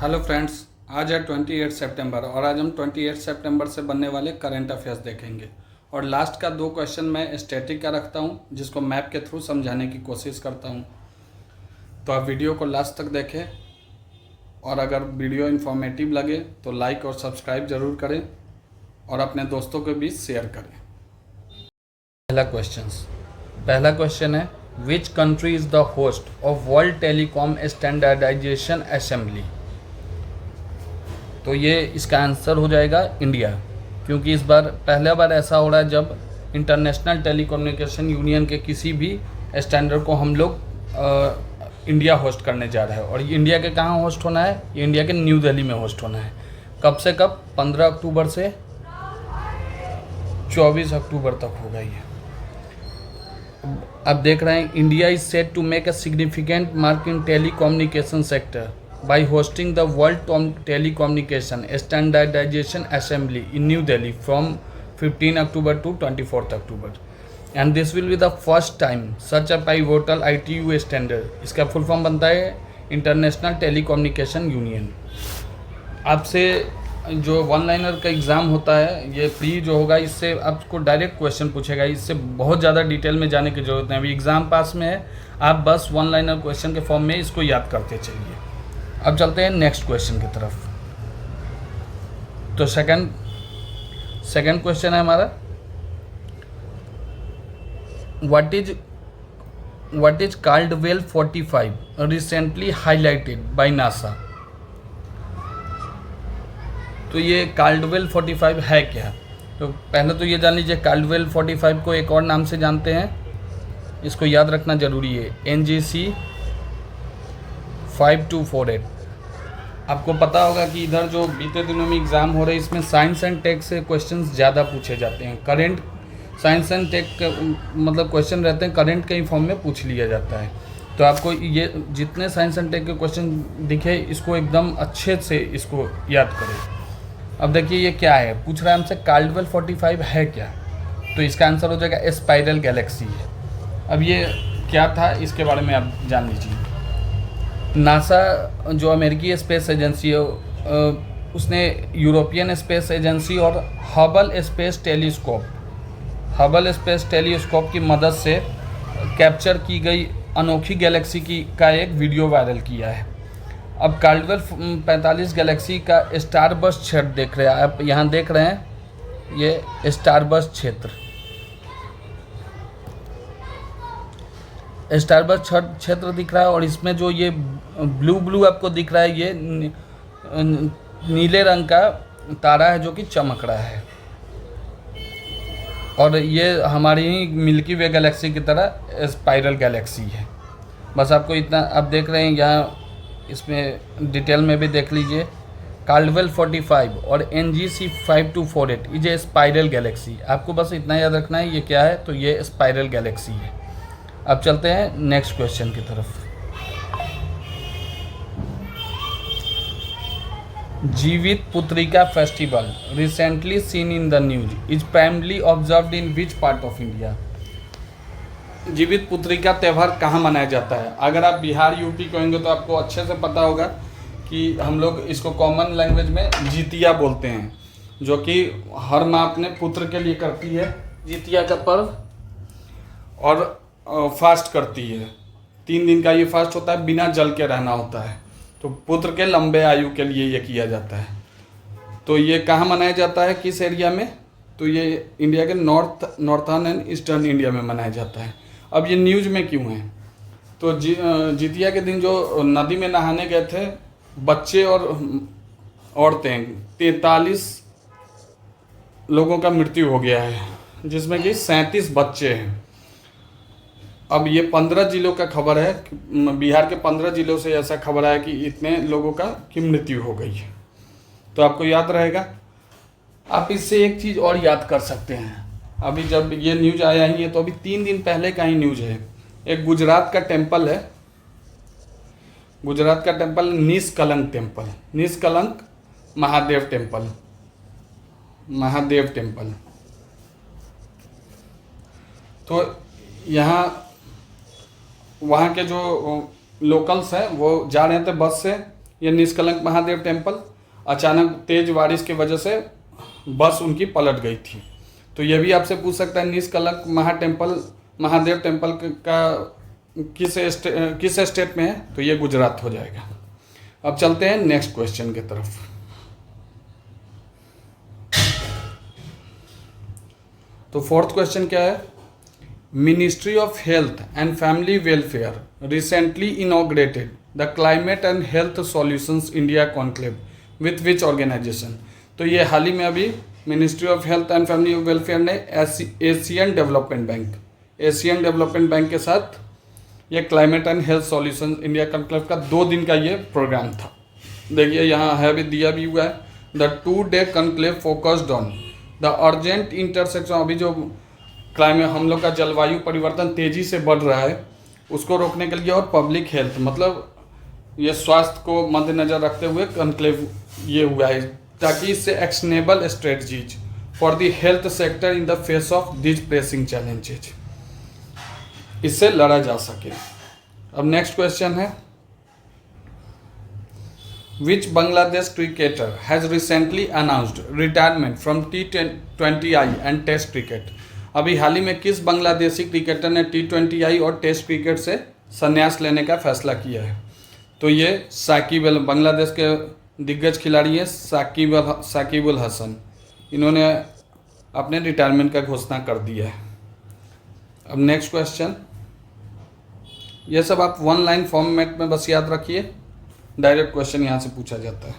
Hello friends, आज है 28 सितंबर और आज हम 28 सितंबर से बनने वाले करंट अफेयर्स देखेंगे। और लास्ट का 2 क्वेश्चन मैं स्टैटिक का रखता हूं, जिसको मैप के थ्रू समझाने की कोशिश करता हूं। तो आप वीडियो को लास्ट तक देखें और अगर वीडियो इन्फॉर्मेटिव लगे तो लाइक और सब्सक्राइब ज़रूर करें और अपने दोस्तों के बीच शेयर करें। पहला क्वेश्चन है, which country is the host of world telecom standardization assembly. तो ये इसका आंसर हो जाएगा इंडिया, क्योंकि इस बार पहला बार ऐसा हो रहा है जब इंटरनेशनल टेलीकम्युनिकेशन यूनियन के किसी भी स्टैंडर्ड को हम लोग इंडिया होस्ट करने जा रहा है। और ये इंडिया के कहाँ होस्ट होना है? ये इंडिया के न्यू दिल्ली में होस्ट होना है। कब से कब? 15 अक्टूबर से 24 अक्टूबर तक होगा ये। अब देख रहे हैं, India is set to make a significant mark in telecommunication sector by hosting the World Telecommunication Standardization Assembly in New Delhi from 15 October to 24th October. And this will be the first time such a pivotal ITU standard, इसका full form बनता है international telecommunication union. आपसे जो one liner का exam होता है, ये pre जो होगा, इससे आपको डायरेक्ट क्वेश्चन पूछेगा। इससे बहुत ज़्यादा डिटेल में जाने की ज़रूरत नहीं। अभी एग्ज़ाम पास में है, आप बस वन लाइनर क्वेश्चन के फॉर्म में इसको याद करते चलिए। अब चलते हैं नेक्स्ट क्वेश्चन की तरफ। तो सेकंड क्वेश्चन है हमारा, what is Caldwell 45 recently highlighted by NASA. तो ये काल्डवेल 45 है क्या? तो पहले तो ये जान लीजिए, काल्डवेल 45 को एक और नाम से जानते हैं, इसको याद रखना जरूरी है, NGC 5248। आपको पता होगा कि इधर जो बीते दिनों में एग्ज़ाम हो रहे हैं, इसमें साइंस एंड टेक से क्वेश्चंस ज़्यादा पूछे जाते हैं। करंट साइंस एंड टेक मतलब क्वेश्चन रहते हैं, करंट के ही फॉर्म में पूछ लिया जाता है। तो आपको ये जितने साइंस एंड टेक के क्वेश्चन दिखे, इसको एकदम अच्छे से इसको याद करें। अब देखिए ये क्या है, पूछ रहा है हमसे काल्डवेल 45 है क्या। तो इसका आंसर हो जाएगा स्पाइरल गैलेक्सी है। अब ये क्या था, इसके बारे में आप जान लीजिए। नासा जो अमेरिकी स्पेस एजेंसी है, उसने यूरोपियन स्पेस एजेंसी और हबल स्पेस टेलीस्कोप की मदद से कैप्चर की गई अनोखी गैलेक्सी का एक वीडियो वायरल किया है। अब काल्डवेल 45 गैलेक्सी का स्टारबर्स्ट क्षेत्र देख रहे हैं आप, यहाँ देख रहे हैं ये स्टारबर्स्ट क्षेत्र दिख रहा है। और इसमें जो ये ब्लू आपको दिख रहा है, ये नीले रंग का तारा है जो कि चमक रहा है। और ये हमारी ही मिल्की वे गैलेक्सी की तरह स्पाइरल गैलेक्सी है। बस आपको इतना आप देख रहे हैं, यहाँ इसमें डिटेल में भी देख लीजिए। काल्डवेल 45 और NGC 5248 ये स्पाइरल गैलेक्सी, आपको बस इतना याद रखना है ये क्या है, तो ये स्पाइरल गैलेक्सी है। अब चलते हैं नेक्स्ट क्वेश्चन की तरफ। Jivit Putrika festival recently seen in the news is primarily observed in which part of India. Jivit Putrika त्यौहार कहाँ मनाया जाता है? अगर आप बिहार यूपी कहेंगे तो आपको अच्छे से पता होगा कि हम लोग इसको कॉमन लैंग्वेज में जितिया बोलते हैं, जो कि हर माँ अपने पुत्र के लिए करती है जितिया का पर्व, और फास्ट करती है। 3 दिन का ये फास्ट होता है, बिना जल के रहना होता है। तो पुत्र के लंबे आयु के लिए ये किया जाता है। तो ये कहाँ मनाया जाता है, किस एरिया में? तो ये इंडिया के नॉर्थर्न एंड ईस्टर्न इंडिया में मनाया जाता है। अब ये न्यूज़ में क्यों है? तो जितिया के दिन जो नदी में नहाने गए थे बच्चे और औरतें, 43 लोगों का मृत्यु हो गया है, जिसमें कि 37 बच्चे हैं। अब ये 15 जिलों का खबर है, बिहार के 15 जिलों से ऐसा खबर है कि इतने लोगों की मृत्यु हो गई है। तो आपको याद रहेगा। आप इससे एक चीज़ और याद कर सकते हैं। अभी जब ये न्यूज़ आया ही है, तो अभी 3 दिन पहले का ही न्यूज़ है। एक गुजरात का टेम्पल है, गुजरात का टेम्पल निष्कलंक महादेव टेम्पल। तो यहाँ वहाँ के जो लोकल्स हैं वो जा रहे थे बस से, ये निष्कलंक महादेव टेम्पल, अचानक तेज बारिश की वजह से बस उनकी पलट गई थी। तो ये भी आपसे पूछ सकता है निष्कलंक महादेव टेम्पल का किस स्टेट में है, तो ये गुजरात हो जाएगा। अब चलते हैं नेक्स्ट क्वेश्चन की तरफ। तो फोर्थ क्वेश्चन क्या है, ministry of health and family welfare recently inaugurated the climate and health solutions India conclave with which organization. तो ये हाल ही में अभी ministry of health and family welfare ने एशियन डेवलपमेंट बैंक के साथ ये climate and health solution India conclave का 2 दिन का ये प्रोग्राम था। देखिए यहाँ है भी दिया भी हुआ है, the 2-day conclave focused on the urgent intersection. अभी जो क्लाइमेट हम लोग का जलवायु परिवर्तन तेजी से बढ़ रहा है उसको रोकने के लिए और पब्लिक हेल्थ मतलब ये स्वास्थ्य को मद्देनजर रखते हुए कॉन्क्लेव ये हुआ है, ताकि इससे actionable strategies for the health sector in the face of these pressing challenges, इससे लड़ा जा सके। अब नेक्स्ट क्वेश्चन है, which Bangladesh cricketer has recently announced retirement from T20I and test cricket. अभी हाल ही में किस बांग्लादेशी क्रिकेटर ने T20I और टेस्ट क्रिकेट से संन्यास लेने का फैसला किया है? तो ये बांग्लादेश के दिग्गज खिलाड़ी हैं साकिब अल हसन, इन्होंने अपने रिटायरमेंट का घोषणा कर दिया है। अब नेक्स्ट क्वेश्चन, ये सब आप 1 लाइन फॉर्मेट में बस याद रखिए, डायरेक्ट क्वेश्चन यहाँ से पूछा जाता है।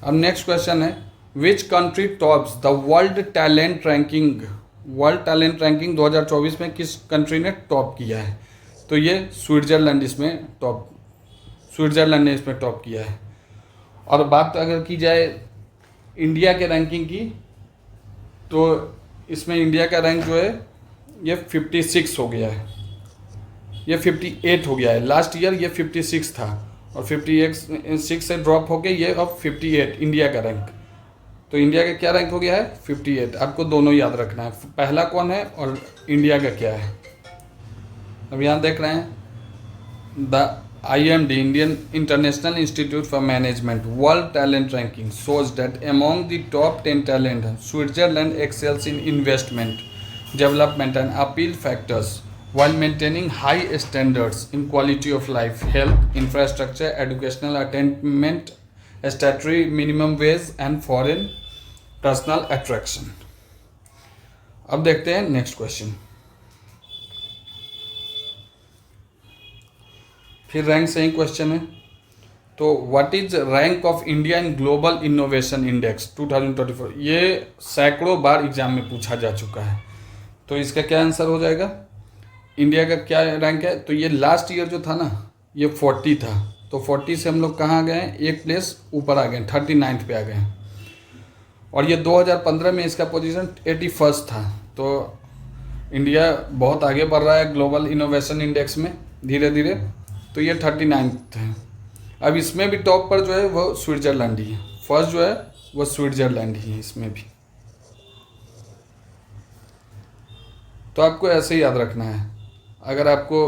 अब नेक्स्ट क्वेश्चन है, which country tops the world talent ranking 2024 में किस कंट्री ने टॉप किया है? तो ये स्विट्ज़रलैंड ने इसमें टॉप किया है। और बात अगर की जाए इंडिया के रैंकिंग की, तो इसमें इंडिया का रैंक जो है ये 56 हो गया है, ये 58 हो गया है। लास्ट ईयर ये 56 था और 56 से ड्रॉप होके ये अब 58 इंडिया का रैंक। तो इंडिया का क्या रैंक हो गया है? 58। आपको दोनों याद रखना है, पहला कौन है और इंडिया का क्या है। अब यहाँ देख रहे हैं, the IMD Indian International Institute for Management World Talent Ranking shows that among the top 10 talent, Switzerland excels in investment, development and appeal factors while maintaining high standards in quality of life, health, infrastructure, educational attainment, statutory minimum wage and foreign personal attraction। अब देखते हैं next question. फिर rank से ही question है, तो what is rank of India in global innovation index 2024। ये सैकड़ों बार exam में पूछा जा चुका है, तो इसका क्या आंसर हो जाएगा? इंडिया का क्या रैंक है? तो ये लास्ट ईयर जो था ना ये 40 था, तो 40 से हम लोग कहाँ आ गए हैं? एक प्लेस ऊपर आ गए, 39 पे आ गए। और ये 2015 में इसका पोजीशन 81 था। तो इंडिया बहुत आगे बढ़ रहा है ग्लोबल इनोवेशन इंडेक्स में धीरे धीरे। तो ये 39 है। अब इसमें भी टॉप पर जो है वो स्विट्ज़रलैंड ही है, फर्स्ट जो है वो स्विट्ज़रलैंड ही है इसमें भी। तो आपको ऐसे ही याद रखना है, अगर आपको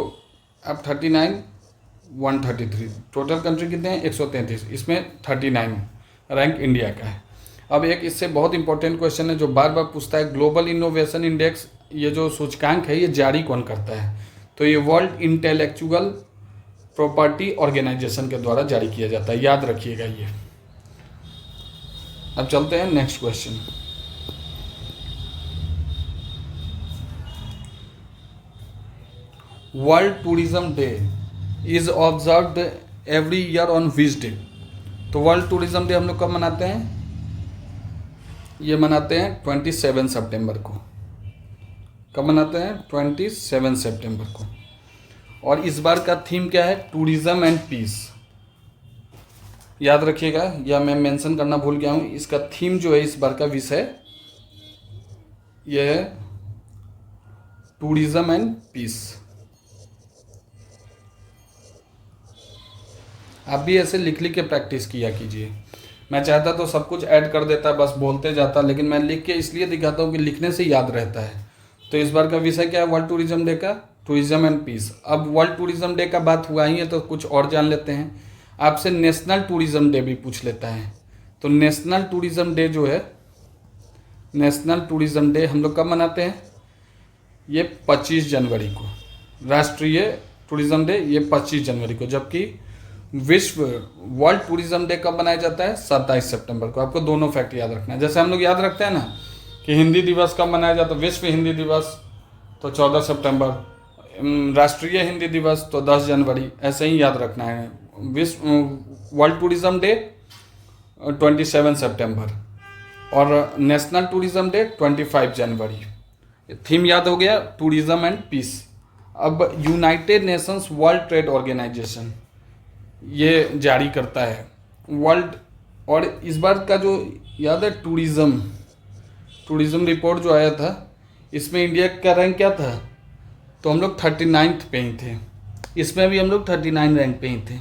अब 39 133 टोटल कंट्री कितने हैं? 133, इसमें 39 रैंक इंडिया का है। अब एक इससे बहुत इंपॉर्टेंट क्वेश्चन है जो बार बार पूछता है, ग्लोबल इनोवेशन इंडेक्स ये जो सूचकांक है ये जारी कौन करता है? तो ये वर्ल्ड इंटेलेक्चुअल प्रॉपर्टी ऑर्गेनाइजेशन के द्वारा जारी किया जाता है, याद रखिएगा ये। अब चलते हैं next question. World tourism day is observed every year on which day. तो वर्ल्ड टूरिज्म डे हम लोग कब मनाते हैं? ये मनाते हैं 27 सितंबर को। कब मनाते हैं? 27 सितंबर को। और इस बार का थीम क्या है? Tourism and peace. याद रखिएगा, या मैं मेंशन करना भूल गया हूँ, इसका थीम जो है इस बार का विषय यह है टूरिज्म एंड पीस। आप भी ऐसे लिख लिख के प्रैक्टिस किया कीजिए। मैं चाहता तो सब कुछ ऐड कर देता, बस बोलते जाता, लेकिन मैं लिख के इसलिए दिखाता हूँ कि लिखने से याद रहता है। तो इस बार का विषय क्या है वर्ल्ड टूरिज्म डे का? Tourism and peace. अब वर्ल्ड टूरिज्म डे का बात हुआ ही है तो कुछ और जान लेते हैं। आपसे नेशनल टूरिज्म डे भी पूछ लेता है। तो नेशनल टूरिज्म डे जो है, नेशनल टूरिज्म डे हम लोग कब मनाते हैं? ये 25 जनवरी को। राष्ट्रीय टूरिज्म डे ये 25 जनवरी को, जबकि विश्व वर्ल्ड टूरिज्म डे कब मनाया जाता है? 27 सितंबर को। आपको दोनों फैक्ट याद रखना है। जैसे हम लोग याद रखते हैं ना कि हिंदी दिवस कब मनाया जाता है, विश्व हिंदी दिवस तो 14 सितंबर, राष्ट्रीय हिंदी दिवस तो 10 जनवरी, ऐसे ही याद रखना है। विश्व वर्ल्ड टूरिज्म डे 27 सितंबर और नेशनल टूरिज्म डे 25 जनवरी। थीम याद हो गया, टूरिज्म एंड पीस। अब United Nations world trade organization ये जारी करता है वर्ल्ड, और इस बार का जो याद है टूरिज्म रिपोर्ट जो आया था, इसमें इंडिया का रैंक क्या था? तो हम लोग 39th पे ही थे। इसमें भी हम लोग 39 रैंक पे ही थे।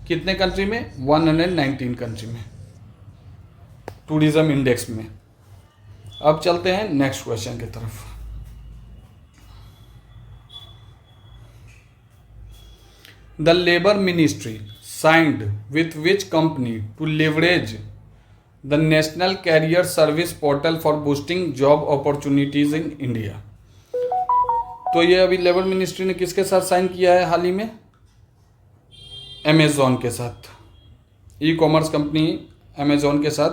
कितने कंट्री में? 119 कंट्री में, टूरिज्म इंडेक्स में। अब चलते हैं नेक्स्ट क्वेश्चन की तरफ। The labour ministry signed with which company to leverage the National Career Service Portal for boosting job opportunities in India? तो ये अभी लेबर मिनिस्ट्री ने किसके साथ साइन किया है हाल ही में? अमेजोन के साथ, ई कॉमर्स कंपनी अमेजोन के साथ।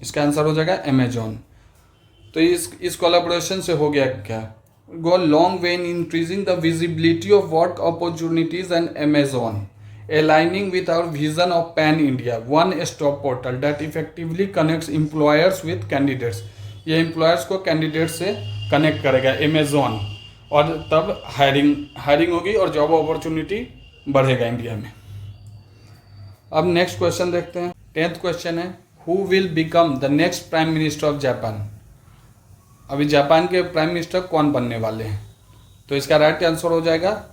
इसका आंसर हो जाएगा अमेजोन। तो इस कोलैबोरेशन से हो गया क्या? Go a long way in increasing the visibility of work opportunities and Amazon, aligning with our vision of Pan-India one-stop portal that effectively connects employers with candidates. ये employers को candidates से connect करेगा Amazon, और तब hiring होगी और job opportunity बढ़ेगा India में। अब नेक्स्ट क्वेश्चन देखते हैं। 10th क्वेश्चन है, Who will become the next Prime Minister of Japan? अभी जापान के प्राइम मिनिस्टर कौन बनने वाले हैं? तो इसका राइट आंसर हो जाएगा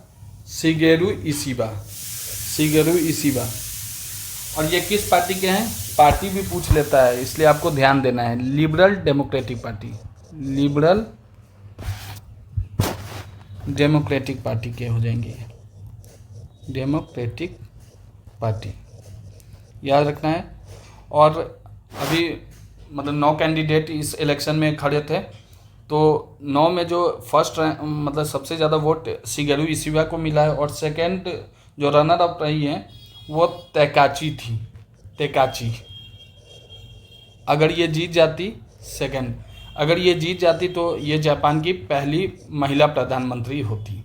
शिगेरू इशिबा। और ये किस पार्टी के हैं? पार्टी भी पूछ लेता है, इसलिए आपको ध्यान देना है। लिबरल डेमोक्रेटिक पार्टी के हो जाएंगे। डेमोक्रेटिक पार्टी याद रखना है। और अभी मतलब 9 कैंडिडेट इस इलेक्शन में खड़े थे, तो 9 में जो फर्स्ट मतलब सबसे ज़्यादा वोट शिगेरू इशिबा को मिला है, और सेकंड जो रनर अप रही हैं वो तैकाची थी। अगर ये जीत जाती तो ये जापान की पहली महिला प्रधानमंत्री होती।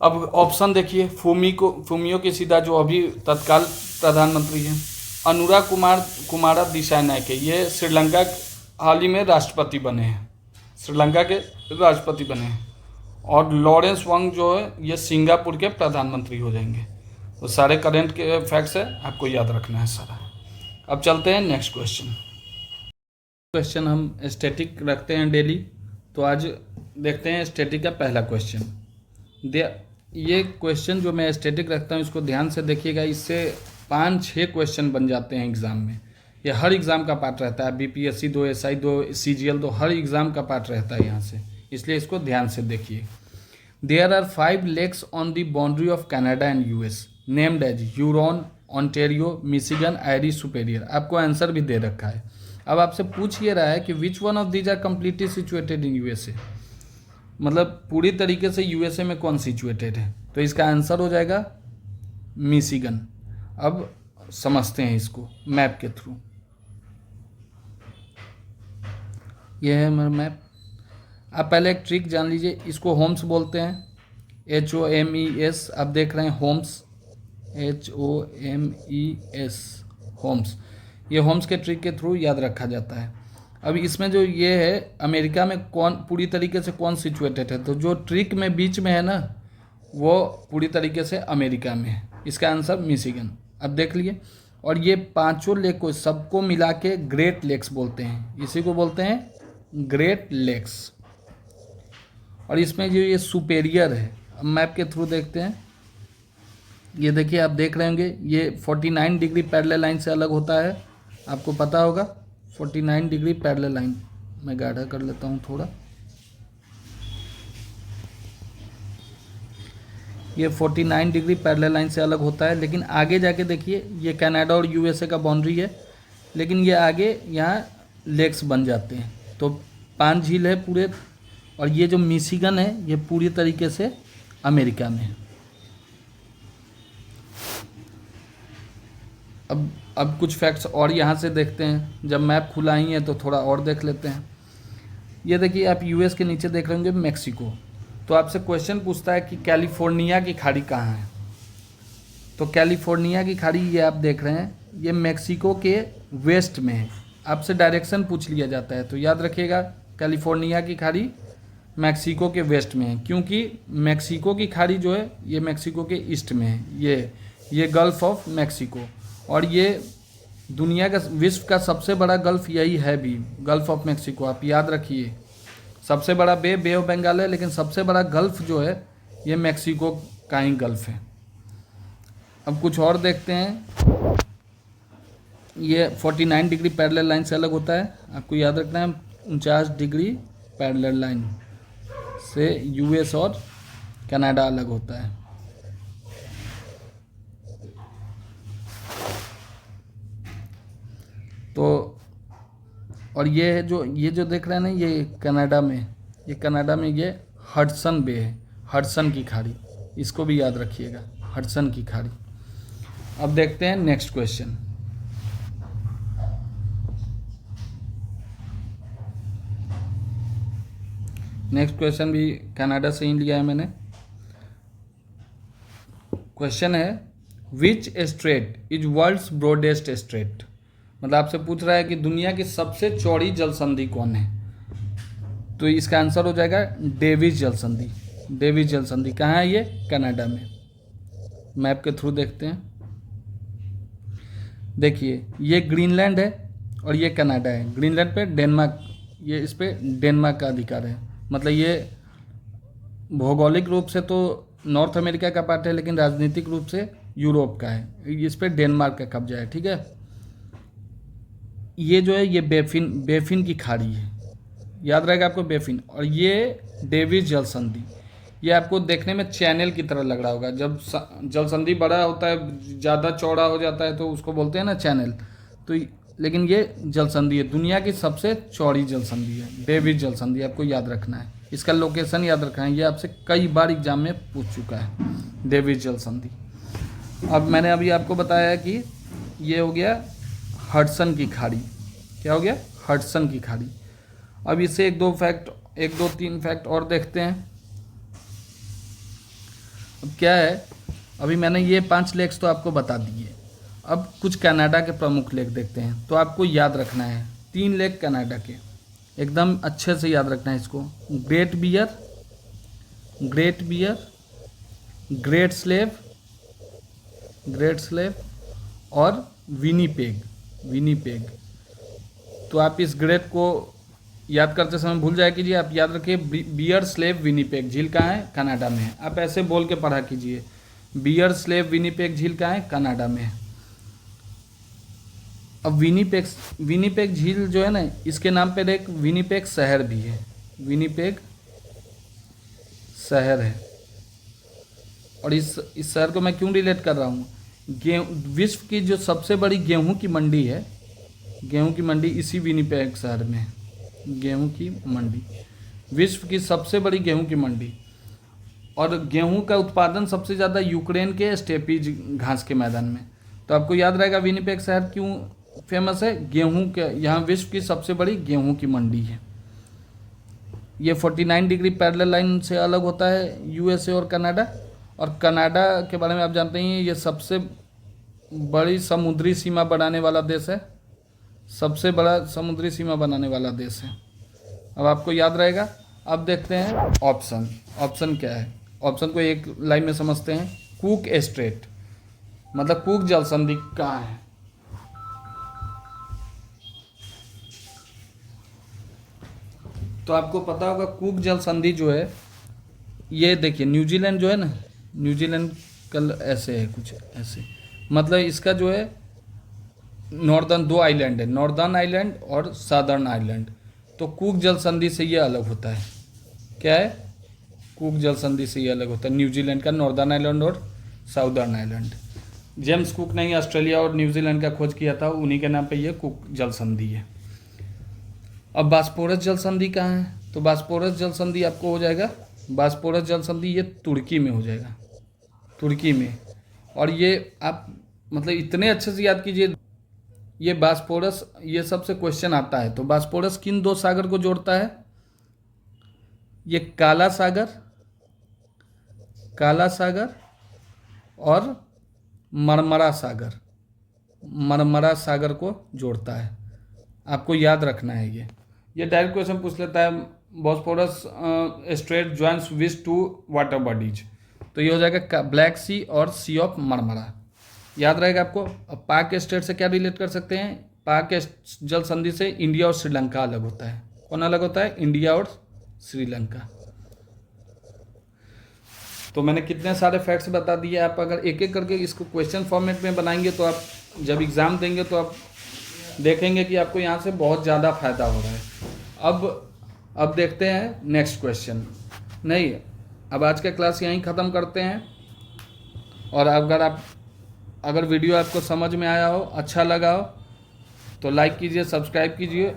अब ऑप्शन देखिए, फूमियो किशिदा जो अभी तत्काल प्रधानमंत्री हैं, अनुरा कुमारा दिसानायके ये श्रीलंका हाल ही में राष्ट्रपति बने हैं, और लॉरेंस वंग जो है ये सिंगापुर के प्रधानमंत्री हो जाएंगे। तो सारे करंट के फैक्ट्स है, आपको याद रखना है सारा। अब चलते हैं नेक्स्ट क्वेश्चन। हम स्टैटिक रखते हैं डेली, तो आज देखते हैं स्टैटिक का पहला क्वेश्चन। ये क्वेश्चन जो मैं स्टैटिक रखता हूँ इसको ध्यान से देखिएगा, इससे 5-6 क्वेश्चन बन जाते हैं एग्ज़ाम में। ये हर एग्ज़ाम का पार्ट रहता है, बीपीएससी 2, SI 2, CGL 2, हर एग्ज़ाम का पार्ट रहता है यहाँ से, इसलिए इसको ध्यान से देखिए। There are 5 lakes on the boundary of Canada and US named as Huron, Ontario, Michigan, Erie Superior. आपको आंसर भी दे रखा है। अब आपसे पूछ ये रहा है कि which one of these are completely situated in USA, मतलब पूरी तरीके से USA में कौन सिचुएटेड है? तो इसका आंसर हो जाएगा मिशिगन। अब समझते हैं इसको मैप के थ्रू। यह है मेरा मैप। आप पहले एक ट्रिक जान लीजिए, इसको होम्स बोलते हैं, HOMES। आप देख रहे हैं होम्स, HOMES, होम्स। ये होम्स के ट्रिक के थ्रू याद रखा जाता है। अब इसमें जो ये है अमेरिका में कौन पूरी तरीके से कौन सिचुएटेड है, तो जो ट्रिक में बीच में है ना वो पूरी तरीके से अमेरिका में है। इसका आंसर मिशिगन। अब देख लिए। और ये 5 लेक को सबको मिला के ग्रेट लेक्स बोलते हैं, इसी को बोलते हैं ग्रेट लेक्स। और इसमें जो ये सुपेरियर है, अब मैप के थ्रू देखते हैं। ये देखिए, आप देख रहे होंगे ये 49 डिग्री पैरेलल लाइन से अलग होता है, आपको पता होगा 49 डिग्री पैरेलल लाइन। मैं गाढ़ा कर लेता हूँ थोड़ा। ये 49 डिग्री पैरेलल लाइन से अलग होता है। लेकिन आगे जाके देखिए, ये कनाडा और यूएसए का बाउंड्री है, लेकिन ये आगे यहाँ लेक्स बन जाते हैं। तो 5 झील है पूरे, और ये जो मिशिगन है ये पूरी तरीके से अमेरिका में है। अब कुछ फैक्ट्स और यहाँ से देखते हैं। जब मैप खुला ही है तो थोड़ा और देख लेते हैं। ये देखिए, आप यूएस के नीचे देख रहे होंगे मैक्सिको। तो आपसे क्वेश्चन पूछता है कि कैलिफोर्निया की खाड़ी कहाँ है। तो कैलिफोर्निया की खाड़ी ये आप देख रहे हैं, ये मैक्सिको के वेस्ट में है। आपसे डायरेक्शन पूछ लिया जाता है तो याद रखिएगा, कैलिफोर्निया की खाड़ी मैक्सिको के वेस्ट में है, क्योंकि मैक्सिको की खाड़ी जो है ये मैक्सिको के ईस्ट में है। ये गल्फ ऑफ मैक्सिको, और ये दुनिया का, विश्व का सबसे बड़ा गल्फ यही है भी, गल्फ ऑफ मैक्सिको। आप याद रखिए, सबसे बड़ा बे ऑफ बंगाल है, लेकिन सबसे बड़ा गल्फ जो है ये मैक्सिको का ही गल्फ है। अब कुछ और देखते हैं। ये 49 डिग्री पैरेलल लाइन से अलग होता है। आपको याद रखना है 49 डिग्री पैरेलल लाइन से यूएस और कनाडा अलग होता है। तो और ये जो देख रहे हैं ना, ये कनाडा में ये हडसन बे है, हडसन की खाड़ी, इसको भी याद रखिएगा, हडसन की खाड़ी। अब देखते हैं नेक्स्ट क्वेश्चन। नेक्स्ट क्वेश्चन भी कनाडा से ही लिया है मैंने। क्वेश्चन है, which strait is world's broadest strait. मतलब आपसे पूछ रहा है कि दुनिया की सबसे चौड़ी जलसंधि कौन है। तो इसका आंसर हो जाएगा डेविस जलसंधि। डेविस जलसंधि कहाँ है? ये कनाडा में। मैप के थ्रू देखते हैं। देखिए, ये ग्रीनलैंड है और ये कनाडा है। ग्रीनलैंड पे डेनमार्क, ये इस पे डेनमार्क का अधिकार है। मतलब ये भौगोलिक रूप से तो नॉर्थ अमेरिका का पार्ट है, लेकिन राजनीतिक रूप से यूरोप का है। इस पे डेनमार्क का कब्जा है, ठीक है। ये जो है ये बेफिन की खाड़ी है, याद रहेगा आपको, बेफिन। और ये डेविस जलसंधि, ये आपको देखने में चैनल की तरह लग रहा होगा। जब जलसंधि बड़ा होता है, ज़्यादा चौड़ा हो जाता है, तो उसको बोलते हैं ना चैनल। तो लेकिन ये जलसंधि है, दुनिया की सबसे चौड़ी जलसंधि है डेविस जलसंधि। आपको याद रखना है, इसका लोकेशन याद रखना है। ये आपसे कई बार एग्जाम में पूछ चुका है, डेविस जलसंधि। अब मैंने अभी आपको बताया कि ये हो गया हडसन की खाड़ी। क्या हो गया? हडसन की खाड़ी। अब इससे एक दो तीन फैक्ट और देखते हैं। अब क्या है, अभी मैंने ये 5 लेक्स तो आपको बता दिए। अब कुछ कनाडा के प्रमुख लेक देखते हैं। तो आपको याद रखना है 3 लेक कनाडा के, एकदम अच्छे से याद रखना है इसको। ग्रेट बियर, ग्रेट स्लेव और विनीपेग। तो आप इस ग्रेट को याद करते समय भूल जाए कीजिए। आप याद रखिए बियर स्लेव विनीपेग झील कहाँ है? कनाडा में है। आप ऐसे बोल के पढ़ा कीजिए, बियर स्लेव विनीपेग झील कहाँ है? कनाडा में है। अब विनीपेग झील जो है ना, इसके नाम पर एक विनीपेग शहर भी है। विनीपेग शहर है। और इस शहर को मैं क्यों रिलेट कर रहा हूँ, विश्व की जो सबसे बड़ी गेहूं की मंडी है, गेहूं की मंडी इसी विनीपेग शहर में है। गेहूं की मंडी, विश्व की सबसे बड़ी गेहूं की मंडी। और गेहूं का उत्पादन सबसे ज़्यादा यूक्रेन के स्टेपीज घास के मैदान में। तो आपको याद रहेगा विनीपेग शहर क्यों फेमस है? गेहूं के, यहाँ विश्व की सबसे बड़ी गेहूं की मंडी है। ये 49 डिग्री पैरेलल लाइन से अलग होता है यूएसए और कनाडा। और कनाडा के बारे में आप जानते हैं, ये सबसे बड़ी समुद्री सीमा बनाने वाला देश है। सबसे बड़ा समुद्री सीमा बनाने वाला देश है। अब आपको याद रहेगा। अब देखते हैं ऑप्शन क्या है। ऑप्शन को एक लाइन में समझते हैं। कुक स्ट्रेट, मतलब कुक जलसंधि कहाँ है? तो आपको पता होगा कुक जलसंधि जो है, ये देखिए न्यूजीलैंड जो है ना, न्यूजीलैंड कल ऐसे है, कुछ ऐसे। मतलब इसका जो है नॉर्दर्न 2 आइलैंड है, नॉर्दर्न आइलैंड और सदर्न आइलैंड। तो कुक जलसंधि से ये अलग होता है। क्या है? कुक जल संधि से ये अलग होता है, न्यूजीलैंड का नॉर्दर्न आइलैंड और साउदर्न आइलैंड। जेम्स कुक ने ऑस्ट्रेलिया और न्यूजीलैंड का खोज किया था, उन्हीं के नाम पे ये कुक जल संधि है। अब बास्पोरस जल संधि कहाँ है? तो बास्पोरस जल संधि आपको हो जाएगा, बास्पोरस जल संधि ये तुर्की में हो जाएगा, तुर्की में। और ये आप मतलब इतने अच्छे से याद कीजिए, ये बास्पोरस, ये सबसे क्वेश्चन आता है। तो बास्पोरस किन दो सागर को जोड़ता है? ये काला सागर, काला सागर और मरमरा सागर, मरमरा सागर को जोड़ता है। आपको याद रखना है ये डायरेक्ट क्वेश्चन पूछ लेता है। Bosporus strait joins which two water bodies, तो ये हो जाएगा ब्लैक सी और सी ऑफ मरमरा, याद रहेगा आपको। अब पाक स्टेट से क्या रिलेट कर सकते हैं? पाक जल संधि से इंडिया और श्रीलंका अलग होता है। कौन अलग होता है? इंडिया और श्रीलंका। तो मैंने कितने सारे फैक्ट्स बता दिए। आप अगर एक एक करके इसको क्वेश्चन फॉर्मेट में बनाएंगे तो आप जब एग्ज़ाम देंगे तो आप देखेंगे कि आपको यहाँ से बहुत ज़्यादा फायदा हो रहा है। अब देखते हैं नेक्स्ट क्वेश्चन। नहीं, अब आज का क्लास यहीं ख़त्म करते हैं। और अगर वीडियो आपको समझ में आया हो, अच्छा लगा हो, तो लाइक कीजिए, सब्सक्राइब कीजिए।